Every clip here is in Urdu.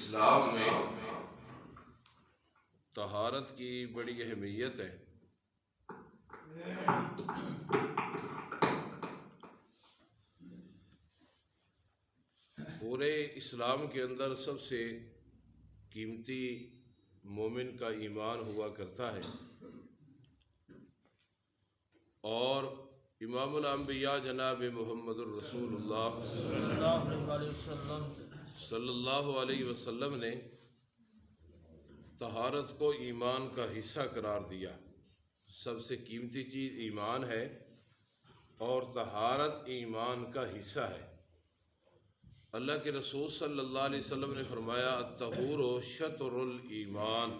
اسلام میں طہارت کی بڑی اہمیت ہے۔ پورے اسلام کے اندر سب سے قیمتی مومن کا ایمان ہوا کرتا ہے، اور امام الانبیاء جناب محمد الرسول اللہ صلی اللہ علیہ وسلم نے طہارت کو ایمان کا حصہ قرار دیا۔ سب سے قیمتی چیز ایمان ہے اور طہارت ایمان کا حصہ ہے۔ اللہ کے رسول صلی اللہ علیہ وسلم نے فرمایا الطہور شطر الایمان،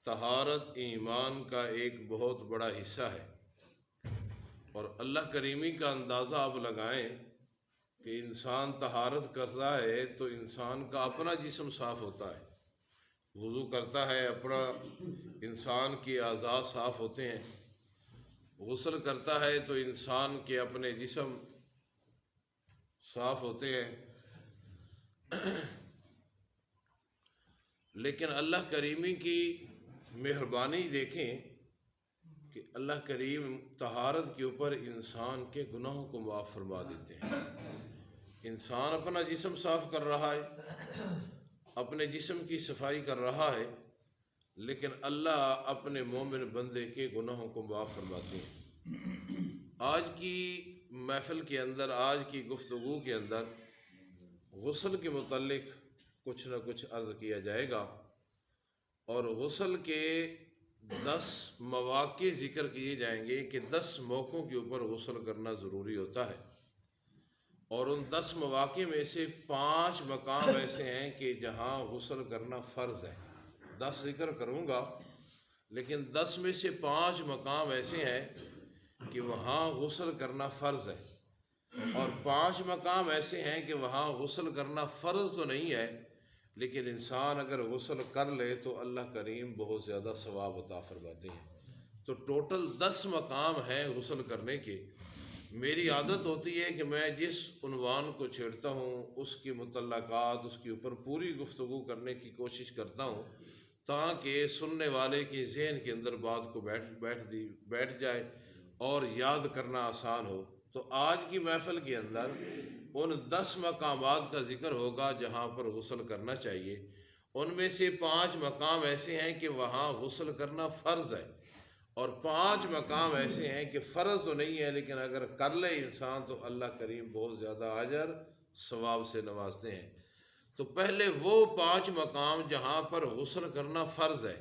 طہارت ایمان کا ایک بہت بڑا حصہ ہے۔ اور اللہ کریمی کا اندازہ آپ لگائیں کہ انسان طہارت کرتا ہے تو انسان کا اپنا جسم صاف ہوتا ہے، وضو کرتا ہے اپنا انسان کے اعضاء صاف ہوتے ہیں، غسل کرتا ہے تو انسان کے اپنے جسم صاف ہوتے ہیں۔ لیکن اللہ کریمی کی مہربانی دیکھیں کہ اللہ کریم طہارت کے اوپر انسان کے گناہوں کو معاف فرما دیتے ہیں۔ انسان اپنا جسم صاف کر رہا ہے، اپنے جسم کی صفائی کر رہا ہے، لیکن اللہ اپنے مومن بندے کے گناہوں کو معاف فرماتے ہیں۔ آج کی محفل کے اندر، آج کی گفتگو کے اندر غسل کے متعلق کچھ نہ کچھ عرض کیا جائے گا، اور غسل کے 10 مواقع ذکر کیے جائیں گے کہ 10 موقعوں کے اوپر غسل کرنا ضروری ہوتا ہے، اور ان 10 مواقع میں سے 5 مقام ایسے ہیں کہ جہاں غسل کرنا فرض ہے۔ 10 ذکر کروں گا، لیکن 10 میں سے 5 مقام ایسے ہیں کہ وہاں غسل کرنا فرض ہے، اور 5 مقام ایسے ہیں کہ وہاں غسل کرنا فرض تو نہیں ہے، لیکن انسان اگر غسل کر لے تو اللہ کریم بہت زیادہ ثواب عطا فرماتے ہیں۔ تو ٹوٹل 10 مقام ہیں غسل کرنے کے۔ میری عادت ہوتی ہے کہ میں جس عنوان کو چھیڑتا ہوں اس کی متعلقات، اس کے اوپر پوری گفتگو کرنے کی کوشش کرتا ہوں، تاکہ سننے والے کے ذہن کے اندر بات کو بیٹھ جائے اور یاد کرنا آسان ہو۔ تو آج کی محفل کے اندر ان 10 مقامات کا ذکر ہوگا جہاں پر غسل کرنا چاہیے۔ ان میں سے 5 مقام ایسے ہیں کہ وہاں غسل کرنا فرض ہے، اور 5 مقام ایسے ہیں کہ فرض تو نہیں ہے، لیکن اگر کر لے انسان تو اللہ کریم بہت زیادہ اجر ثواب سے نوازتے ہیں۔ تو پہلے وہ 5 مقام جہاں پر غسل کرنا فرض ہے،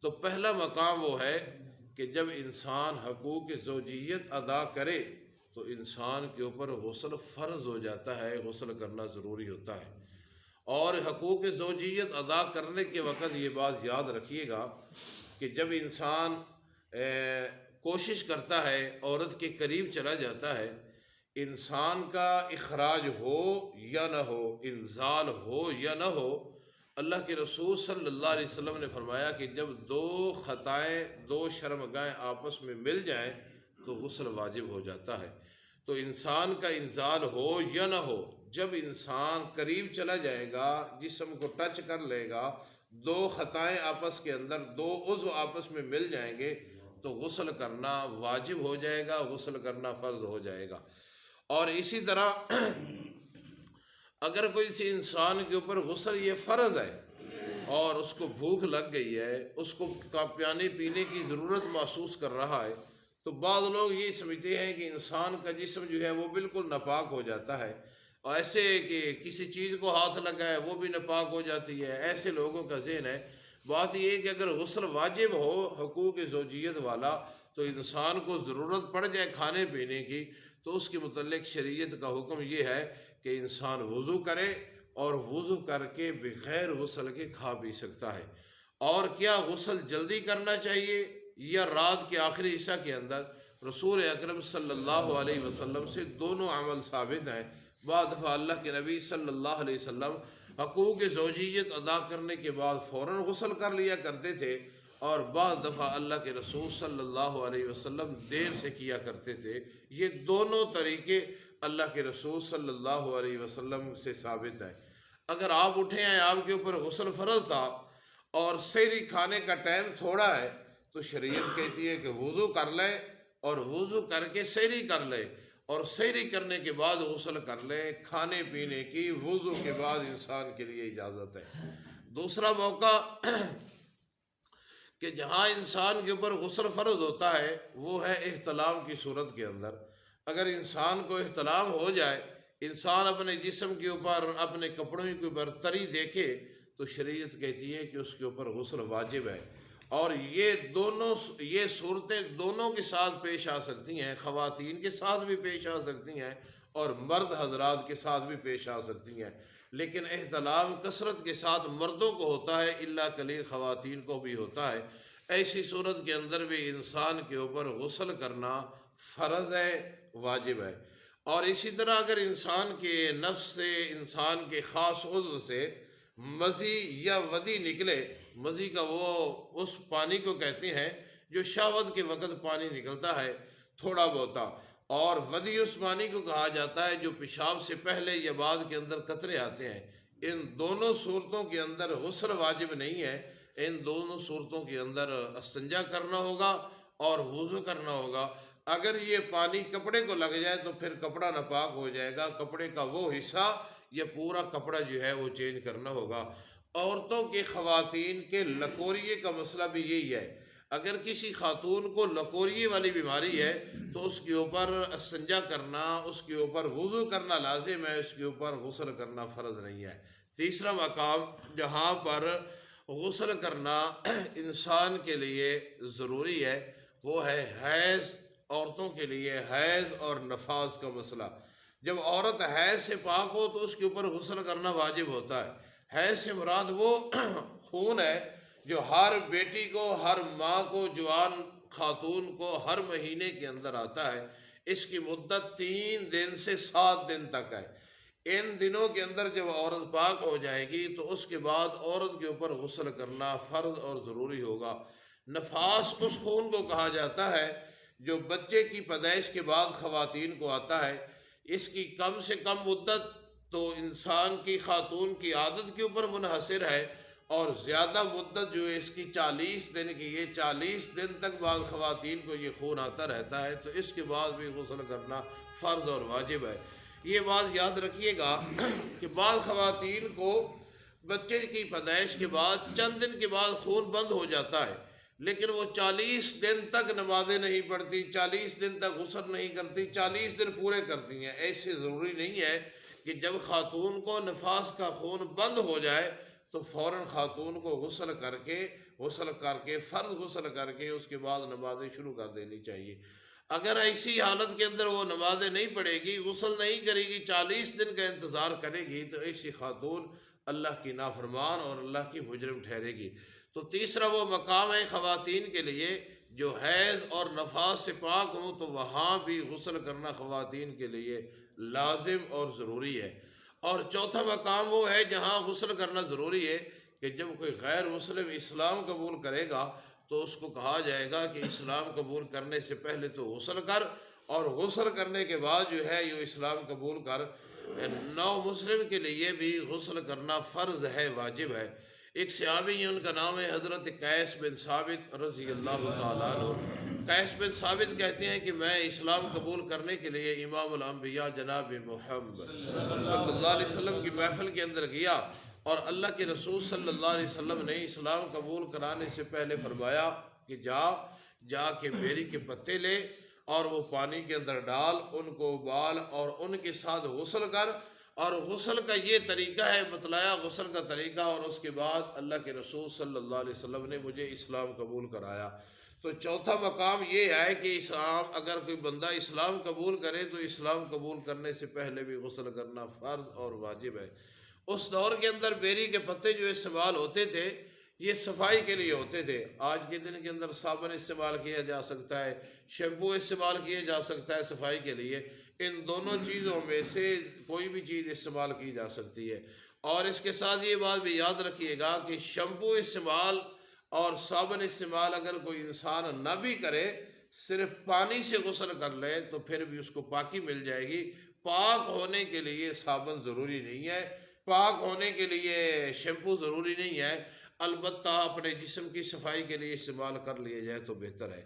تو پہلا مقام وہ ہے کہ جب انسان حقوق زوجیت ادا کرے تو انسان کے اوپر غسل فرض ہو جاتا ہے، غسل کرنا ضروری ہوتا ہے۔ اور حقوق زوجیت ادا کرنے کے وقت یہ بات یاد رکھیے گا کہ جب انسان کوشش کرتا ہے، عورت کے قریب چلا جاتا ہے، انسان کا اخراج ہو یا نہ ہو، انزال ہو یا نہ ہو، اللہ کے رسول صلی اللہ علیہ وسلم نے فرمایا کہ جب 2 خطائیں، 2 شرمگاہیں آپس میں مل جائیں تو غسل واجب ہو جاتا ہے۔ تو انسان کا انزال ہو یا نہ ہو، جب انسان قریب چلا جائے گا، جسم کو ٹچ کر لے گا، 2 خطائیں آپس کے اندر، 2 عضو آپس میں مل جائیں گے تو غسل کرنا واجب ہو جائے گا، غسل کرنا فرض ہو جائے گا۔ اور اسی طرح اگر کوئی انسان کے اوپر غسل یہ فرض ہے اور اس کو بھوک لگ گئی ہے، اس کو پانی پینے کی ضرورت محسوس کر رہا ہے، تو بعض لوگ یہ سمجھتے ہیں کہ انسان کا جسم جو ہے وہ بالکل ناپاک ہو جاتا ہے، اور ایسے کہ کسی چیز کو ہاتھ لگا ہے وہ بھی ناپاک ہو جاتی ہے۔ ایسے لوگوں کا ذہن ہے۔ بات یہ ہے کہ اگر غسل واجب ہو حقوق زوجیت والا، تو انسان کو ضرورت پڑ جائے کھانے پینے کی، تو اس کے متعلق شریعت کا حکم یہ ہے کہ انسان وضو کرے، اور وضو کر کے بغیر غسل کے کھا پی سکتا ہے۔ اور کیا غسل جلدی کرنا چاہیے یا رات کے آخری حصہ کے اندر؟ رسول اکرم صلی اللہ علیہ وسلم سے دونوں عمل ثابت ہیں۔ بعض دفعہ اللہ کے نبی صلی اللہ علیہ وسلم حقوق زوجیت ادا کرنے کے بعد فوراً غسل کر لیا کرتے تھے، اور بعض دفعہ اللہ کے رسول صلی اللہ علیہ وسلم دیر سے کیا کرتے تھے۔ یہ دونوں طریقے اللہ کے رسول صلی اللہ علیہ وسلم سے ثابت ہے۔ اگر آپ اٹھے ہیں، آپ کے اوپر غسل فرض تھا اور سحری کھانے کا ٹائم تھوڑا ہے، تو شریعت کہتی ہے کہ وضو کر لے، اور وضو کر کے سحری کر لے، اور سحری کرنے کے بعد غسل کر لے۔ کھانے پینے کی وضو کے بعد انسان کے لیے اجازت ہے۔ دوسرا موقع کہ جہاں انسان کے اوپر غسل فرض ہوتا ہے وہ ہے احتلام کی صورت کے اندر۔ اگر انسان کو احتلام ہو جائے، انسان اپنے جسم کے اوپر، اپنے کپڑوں کے اوپر تری دیکھے، تو شریعت کہتی ہے کہ اس کے اوپر غسل واجب ہے۔ اور یہ صورتیں دونوں کے ساتھ پیش آ سکتی ہیں، خواتین کے ساتھ بھی پیش آ سکتی ہیں اور مرد حضرات کے ساتھ بھی پیش آ سکتی ہیں، لیکن احتلام کثرت کے ساتھ مردوں کو ہوتا ہے، الا قلیل خواتین کو بھی ہوتا ہے۔ ایسی صورت کے اندر بھی انسان کے اوپر غسل کرنا فرض ہے، واجب ہے۔ اور اسی طرح اگر انسان کے نفس سے، انسان کے خاص عضو سے مزی یا ودی نکلے، مزی کا وہ اس پانی کو کہتے ہیں جو شہوت کے وقت پانی نکلتا ہے تھوڑا بہتا، اور ودی اس پانی کو کہا جاتا ہے جو پیشاب سے پہلے یا بعد کے اندر قطرے آتے ہیں۔ ان دونوں صورتوں کے اندر غسل واجب نہیں ہے۔ ان دونوں صورتوں کے اندر استنجا کرنا ہوگا اور وضو کرنا ہوگا۔ اگر یہ پانی کپڑے کو لگ جائے تو پھر کپڑا ناپاک ہو جائے گا، کپڑے کا وہ حصہ یا پورا کپڑا جو ہے وہ چینج کرنا ہوگا۔ عورتوں کے، خواتین کے لکوریے کا مسئلہ بھی یہی ہے۔ اگر کسی خاتون کو لکوریے والی بیماری ہے تو اس کے اوپر استنجا کرنا، اس کے اوپر وضو کرنا لازم ہے، اس کے اوپر غسل کرنا فرض نہیں ہے۔ تیسرا مقام جہاں پر غسل کرنا انسان کے لیے ضروری ہے وہ ہے حیض۔ عورتوں کے لیے حیض اور نفاس کا مسئلہ۔ جب عورت حیض سے پاک ہو تو اس کے اوپر غسل کرنا واجب ہوتا ہے۔ حیض سے مراد وہ خون ہے جو ہر بیٹی کو، ہر ماں کو، جوان خاتون کو ہر مہینے کے اندر آتا ہے۔ اس کی مدت 3 دن سے 7 دن تک ہے۔ ان دنوں کے اندر جب عورت پاک ہو جائے گی تو اس کے بعد عورت کے اوپر غسل کرنا فرض اور ضروری ہوگا۔ نفاس اس خون کو کہا جاتا ہے جو بچے کی پیدائش کے بعد خواتین کو آتا ہے۔ اس کی کم سے کم مدت تو انسان کی، خاتون کی عادت کے اوپر منحصر ہے، اور زیادہ مدت جو ہے اس کی 40 دن کی ہے۔ 40 دن تک بعض خواتین کو یہ خون آتا رہتا ہے، تو اس کے بعد بھی غسل کرنا فرض اور واجب ہے۔ یہ بات یاد رکھیے گا کہ بعض خواتین کو بچے کی پیدائش کے بعد چند دن کے بعد خون بند ہو جاتا ہے، لیکن وہ 40 دن تک نمازیں نہیں پڑھتی، 40 دن تک غسل نہیں کرتی، 40 دن پورے کرتی ہیں۔ ایسے ضروری نہیں ہے کہ جب خاتون کو نفاس کا خون بند ہو جائے تو فوراً خاتون کو غسل کر کے فرض غسل کر کے اس کے بعد نمازیں شروع کر دینی چاہیے۔ اگر ایسی حالت کے اندر وہ نمازیں نہیں پڑھے گی، غسل نہیں کرے گی، 40 دن کا انتظار کرے گی، تو ایسی خاتون اللہ کی نافرمان اور اللہ کی مجرم ٹھہرے گی۔ تو تیسرا وہ مقام ہے خواتین کے لیے جو حیض اور نفاس سے پاک ہوں، تو وہاں بھی غسل کرنا خواتین کے لیے لازم اور ضروری ہے۔ اور چوتھا مقام وہ ہے جہاں غسل کرنا ضروری ہے کہ جب کوئی غیر مسلم اسلام قبول کرے گا تو اس کو کہا جائے گا کہ اسلام قبول کرنے سے پہلے تو غسل کر، اور غسل کرنے کے بعد جو ہے یہ اسلام قبول کر۔ نو مسلم کے لیے بھی غسل کرنا فرض ہے، واجب ہے۔ ایک صحابی ہیں، ان کا نام ہے حضرت قیس بن ثابت رضی اللہ تعالیٰ عنہ۔ قیس بن ثابت کہتے ہیں کہ میں اسلام قبول کرنے کے لیے امام الانبیاء جناب محمد صلی اللہ علیہ وسلم کی محفل کے اندر گیا، اور اللہ کے رسول صلی اللہ علیہ وسلم نے اسلام قبول کرانے سے پہلے فرمایا کہ جا کے بیری کے پتے لے اور وہ پانی کے اندر ڈال، ان کو ابال اور ان کے ساتھ غسل کر۔ اور غسل کا یہ طریقہ ہے، بتلایا غسل کا طریقہ، اور اس کے بعد اللہ کے رسول صلی اللہ علیہ وسلم نے مجھے اسلام قبول کرایا۔ تو چوتھا مقام یہ ہے کہ اگر کوئی بندہ اسلام قبول کرے تو اسلام قبول کرنے سے پہلے بھی غسل کرنا فرض اور واجب ہے۔ اس دور کے اندر بیری کے پتے جو استعمال ہوتے تھے یہ صفائی کے لیے ہوتے تھے۔ آج کے دن کے اندر صابن استعمال کیا جا سکتا ہے، شیمپو استعمال کیا جا سکتا ہے صفائی کے لیے۔ ان دونوں چیزوں میں سے کوئی بھی چیز استعمال کی جا سکتی ہے۔ اور اس کے ساتھ یہ بات بھی یاد رکھیے گا کہ شیمپو استعمال اور صابن استعمال اگر کوئی انسان نہ بھی کرے، صرف پانی سے غسل کر لے تو پھر بھی اس کو پاکی مل جائے گی۔ پاک ہونے کے لیے صابن ضروری نہیں ہے، پاک ہونے کے لیے شیمپو ضروری نہیں ہے، البتہ اپنے جسم کی صفائی کے لیے استعمال کر لیا جائے تو بہتر ہے۔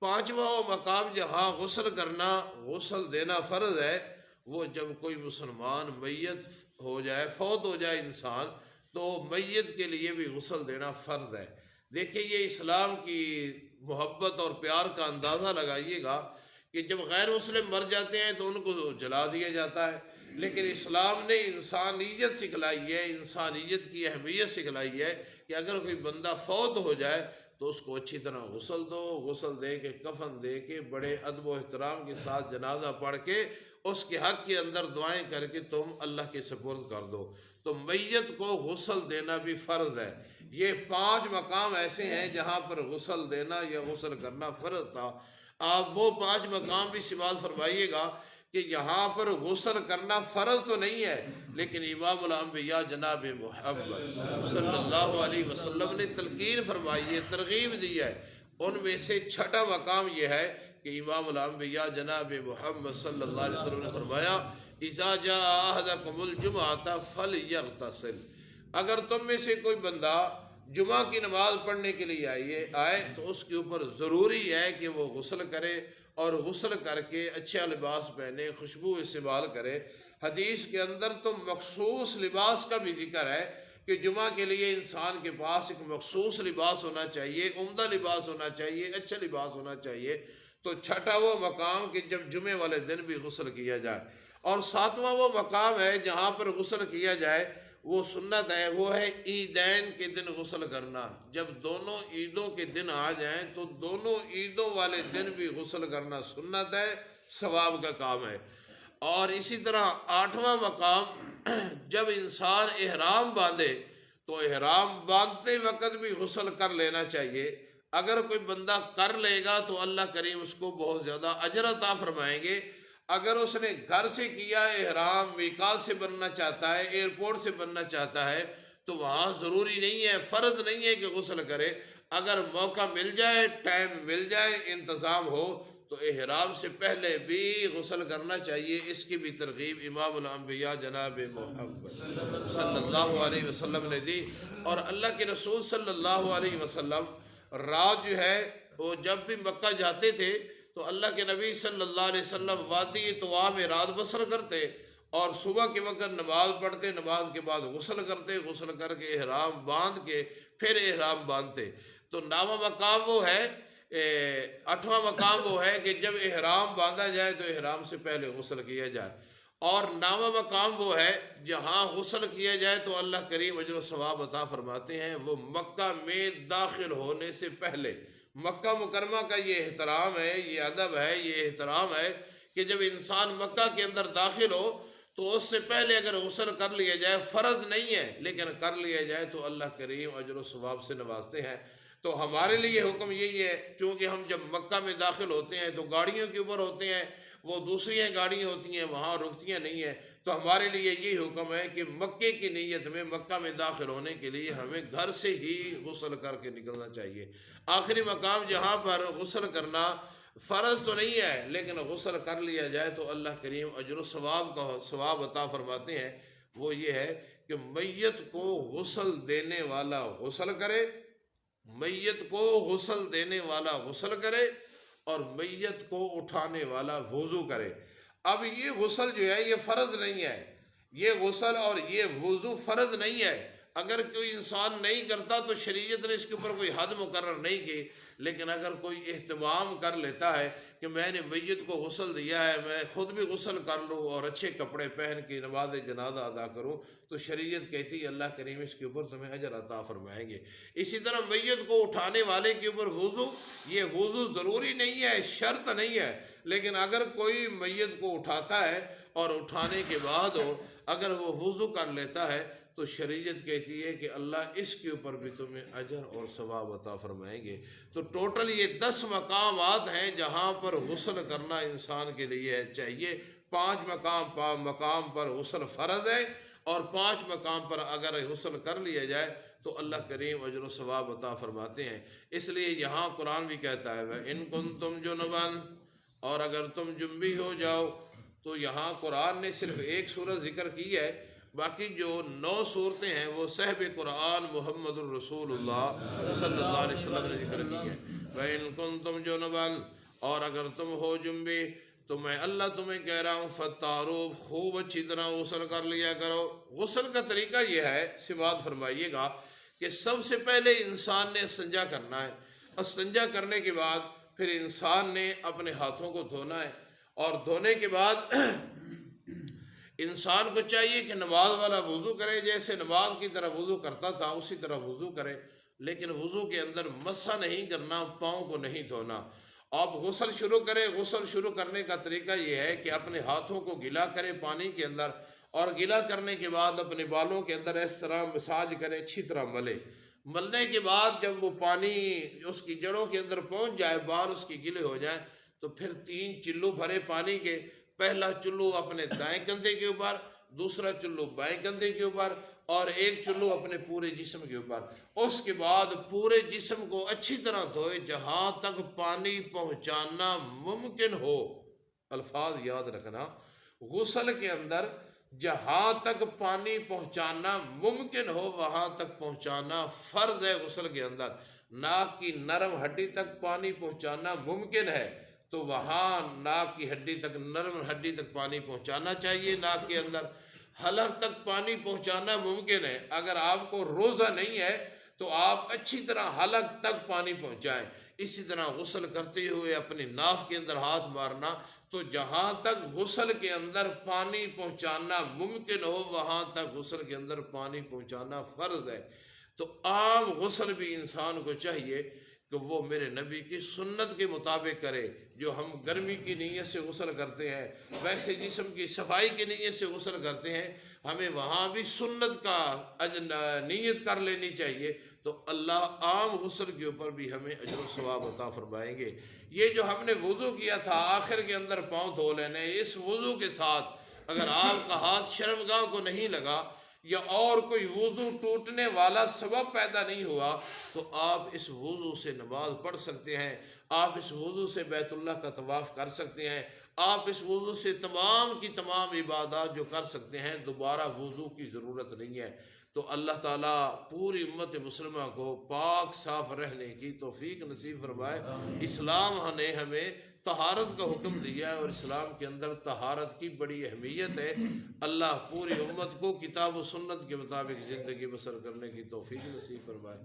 پانچواں وہ مقام جہاں غسل کرنا، غسل دینا فرض ہے، وہ جب کوئی مسلمان میت ہو جائے، فوت ہو جائے انسان، تو میت کے لیے بھی غسل دینا فرض ہے۔ دیکھیں یہ اسلام کی محبت اور پیار کا اندازہ لگائیے گا کہ جب غیر مسلم مر جاتے ہیں تو ان کو جلا دیا جاتا ہے، لیکن اسلام نے انسانیت سکھلائی ہے، انسانیت کی اہمیت سکھلائی ہے کہ اگر کوئی بندہ فوت ہو جائے تو اس کو اچھی طرح غسل دو، غسل دے کے کفن دے کے بڑے ادب و احترام کے ساتھ جنازہ پڑھ کے اس کے حق کے اندر دعائیں کر کے تم اللہ کے سپرد کر دو۔ تو میت کو غسل دینا بھی فرض ہے۔ یہ 5 مقام ایسے ہیں جہاں پر غسل دینا یا غسل کرنا فرض تھا۔ آپ وہ 5 مقام بھی استعمال فرمائیے گا کہ یہاں پر غسل کرنا فرض تو نہیں ہے، لیکن امام الانبیاء جناب محمد صلی اللہ علیہ وسلم نے تلقین فرمائی ہے، ترغیب دی ہے۔ ان میں سے 6واں مقام یہ ہے کہ امام الانبیاء جناب محمد صلی اللہ علیہ وسلم نے فرمایا اذا جاء احدکم الجمعۃ فلیغتسل، اگر تم میں سے کوئی بندہ جمعہ کی نماز پڑھنے کے لیے آئے تو اس کے اوپر ضروری ہے کہ وہ غسل کرے، اور غسل کر کے اچھا لباس پہنے، خوشبو استعمال کرے۔ حدیث کے اندر تو مخصوص لباس کا بھی ذکر ہے کہ جمعہ کے لیے انسان کے پاس ایک مخصوص لباس ہونا چاہیے، عمدہ لباس ہونا چاہیے، اچھا لباس ہونا چاہیے۔ تو 6واں وہ مقام کہ جب جمعے والے دن بھی غسل کیا جائے، اور 7واں وہ مقام ہے جہاں پر غسل کیا جائے، وہ سنت ہے، وہ ہے عیدین کے دن غسل کرنا۔ جب دونوں عیدوں کے دن آ جائیں تو دونوں عیدوں والے دن بھی غسل کرنا سنت ہے، ثواب کا کام ہے۔ اور اسی طرح 8واں مقام جب انسان احرام باندھے تو احرام باندھتے وقت بھی غسل کر لینا چاہیے۔ اگر کوئی بندہ کر لے گا تو اللہ کریم اس کو بہت زیادہ اجر عطا فرمائیں گے۔ اگر اس نے گھر سے کیا احرام، میقات سے بننا چاہتا ہے، ایئرپورٹ سے بننا چاہتا ہے، تو وہاں ضروری نہیں ہے، فرض نہیں ہے کہ غسل کرے۔ اگر موقع مل جائے، ٹائم مل جائے، انتظام ہو تو احرام سے پہلے بھی غسل کرنا چاہیے۔ اس کی بھی ترغیب امام الانبیاء جناب محمد صلی اللہ علیہ وسلم نے دی۔ اور اللہ کے رسول صلی اللہ علیہ وسلم رات جو ہے وہ جب بھی مکہ جاتے تھے تو اللہ کے نبی صلی اللہ علیہ وسلم وادی طوا میں رات بسر کرتے، اور صبح کے وقت نماز پڑھتے، نماز کے بعد غسل کرتے، غسل کر کے احرام باندھ کے پھر احرام باندھتے۔ تو 9واں مقام وہ ہے، 8واں مقام وہ ہے کہ جب احرام باندھا جائے تو احرام سے پہلے غسل کیا جائے، اور 9واں مقام وہ ہے جہاں غسل کیا جائے تو اللہ کریم اجر و ثواب عطا فرماتے ہیں، وہ مکہ میں داخل ہونے سے پہلے۔ مکہ مکرمہ کا یہ احترام ہے، یہ ادب ہے، یہ احترام ہے کہ جب انسان مکہ کے اندر داخل ہو تو اس سے پہلے اگر غسل کر لیا جائے، فرض نہیں ہے لیکن کر لیا جائے تو اللہ کریم اجر و ثواب سے نوازتے ہیں۔ تو ہمارے لیے حکم یہی ہے، چونکہ ہم جب مکہ میں داخل ہوتے ہیں تو گاڑیوں کے اوپر ہوتے ہیں، وہ دوسری گاڑیاں ہوتی ہیں وہاں رکتیاں نہیں ہیں، تو ہمارے لیے یہی حکم ہے کہ مکے کی نیت میں مکہ میں داخل ہونے کے لیے ہمیں گھر سے ہی غسل کر کے نکلنا چاہیے۔ آخری مقام جہاں پر غسل کرنا فرض تو نہیں ہے لیکن غسل کر لیا جائے تو اللہ کریم اجر و ثواب عطا فرماتے ہیں، وہ یہ ہے کہ میت کو غسل دینے والا غسل کرے، میت کو غسل دینے والا غسل کرے، اور میت کو اٹھانے والا وضو کرے۔ اب یہ غسل جو ہے یہ فرض نہیں ہے، یہ غسل اور یہ وضو فرض نہیں ہے۔ اگر کوئی انسان نہیں کرتا تو شریعت نے اس کے اوپر کوئی حد مقرر نہیں کی، لیکن اگر کوئی اہتمام کر لیتا ہے کہ میں نے میت کو غسل دیا ہے، میں خود بھی غسل کر لوں اور اچھے کپڑے پہن کے نماز جنازہ ادا کروں، تو شریعت کہتی ہے اللہ کریم اس کے اوپر تمہیں اجر عطا فرمائیں گے۔ اسی طرح میت کو اٹھانے والے کے اوپر وضو، یہ وضو ضروری نہیں ہے، شرط نہیں ہے، لیکن اگر کوئی میت کو اٹھاتا ہے اور اٹھانے کے بعد اگر وہ وضو کر لیتا ہے تو شریعت کہتی ہے کہ اللہ اس کے اوپر بھی تمہیں اجر اور ثواب عطا فرمائیں گے۔ تو ٹوٹل یہ 10 مقامات ہیں جہاں پر غسل کرنا انسان کے لیے چاہیے۔ 5 مقام پر غسل فرض ہے، اور 5 مقام پر اگر غسل کر لیا جائے تو اللہ کریم اجر و ثواب عطا فرماتے ہیں۔ اس لیے یہاں قرآن بھی کہتا ہے وَإِن كُنتُمْ جُنُبًا، اور اگر تم جنبی ہو جاؤ، تو یہاں قرآن نے صرف ایک سورت ذکر کی ہے، باقی جو 9 صورتیں ہیں وہ صاحب قرآن محمد الرسول اللہ صلی اللہ علیہ وسلم نے ذکر کی ہے۔ وَإِن كُنتُمْ جُنُبًا، اور اگر تم ہو جنبی تو میں اللہ تمہیں کہہ رہا ہوں فَتَّارُوا، خوب اچھی طرح غسل کر لیا کرو۔ غسل کا طریقہ یہ ہے، سماعت فرمائیے گا، کہ سب سے پہلے انسان نے استنجا کرنا ہے۔ استنجا کرنے کے بعد پھر انسان نے اپنے ہاتھوں کو دھونا ہے، اور دھونے کے بعد انسان کو چاہیے کہ نماز والا وضو کرے، جیسے نماز کی طرح وضو کرتا تھا اسی طرح وضو کرے، لیکن وضو کے اندر مسح نہیں کرنا، پاؤں کو نہیں دھونا۔ آپ غسل شروع کریں، غسل شروع کرنے کا طریقہ یہ ہے کہ اپنے ہاتھوں کو گلا کرے پانی کے اندر، اور گلا کرنے کے بعد اپنے بالوں کے اندر اس طرح مساج کرے، اچھی طرح ملے۔ ملنے کے بعد جب وہ پانی اس کی جڑوں کے اندر پہنچ جائے، بال اس کی گلے ہو جائیں، تو پھر 3 چلو بھرے پانی کے، پہلا چلو اپنے دائیں کندھے کے اوپر، دوسرا چلو بائیں کندھے کے اوپر، اور ایک چلو اپنے پورے جسم کے اوپر۔ اس کے بعد پورے جسم کو اچھی طرح دھوئے جہاں تک پانی پہنچانا ممکن ہو۔ الفاظ یاد رکھنا، غسل کے اندر جہاں تک پانی پہنچانا ممکن ہو وہاں تک پہنچانا فرض ہے۔ غسل کے اندر ناک کی نرم ہڈی تک پانی پہنچانا ممکن ہے تو وہاں ناک کی ہڈی تک، نرم ہڈی تک پانی پہنچانا چاہیے۔ ناک کے اندر حلق تک پانی پہنچانا ممکن ہے۔ اگر آپ کو روزہ نہیں ہے تو آپ اچھی طرح حلق تک پانی پہنچائیں۔ اسی طرح غسل کرتے ہوئے اپنی ناف کے اندر ہاتھ مارنا، تو جہاں تک غسل کے اندر پانی پہنچانا ممکن ہو وہاں تک غسل کے اندر پانی پہنچانا فرض ہے۔ تو عام غسل بھی انسان کو چاہیے کہ وہ میرے نبی کی سنت کے مطابق کرے۔ جو ہم گرمی کی نیت سے غسل کرتے ہیں، ویسے جسم کی صفائی کی نیت سے غسل کرتے ہیں، ہمیں وہاں بھی سنت کا نیت کر لینی چاہیے، تو اللہ عام غسل کے اوپر بھی ہمیں اجر و ثواب عطا فرمائیں گے۔ یہ جو ہم نے وضو کیا تھا، آخر کے اندر پاؤں دھو لینے، اس وضو کے ساتھ اگر آپ کا ہاتھ شرمگاہ کو نہیں لگا یا اور کوئی وضو ٹوٹنے والا سبب پیدا نہیں ہوا، تو آپ اس وضو سے نماز پڑھ سکتے ہیں، آپ اس وضو سے بیت اللہ کا طواف کر سکتے ہیں، آپ اس وضو سے تمام کی تمام عبادات جو کر سکتے ہیں، دوبارہ وضو کی ضرورت نہیں ہے۔ تو اللہ تعالیٰ پوری امت مسلمہ کو پاک صاف رہنے کی توفیق نصیب فرمائے۔ اسلام نے ہمیں طہارت کا حکم دیا ہے، اور اسلام کے اندر طہارت کی بڑی اہمیت ہے۔ اللہ پوری امت کو کتاب و سنت کے مطابق زندگی بسر کرنے کی توفیق نصیب فرمائے۔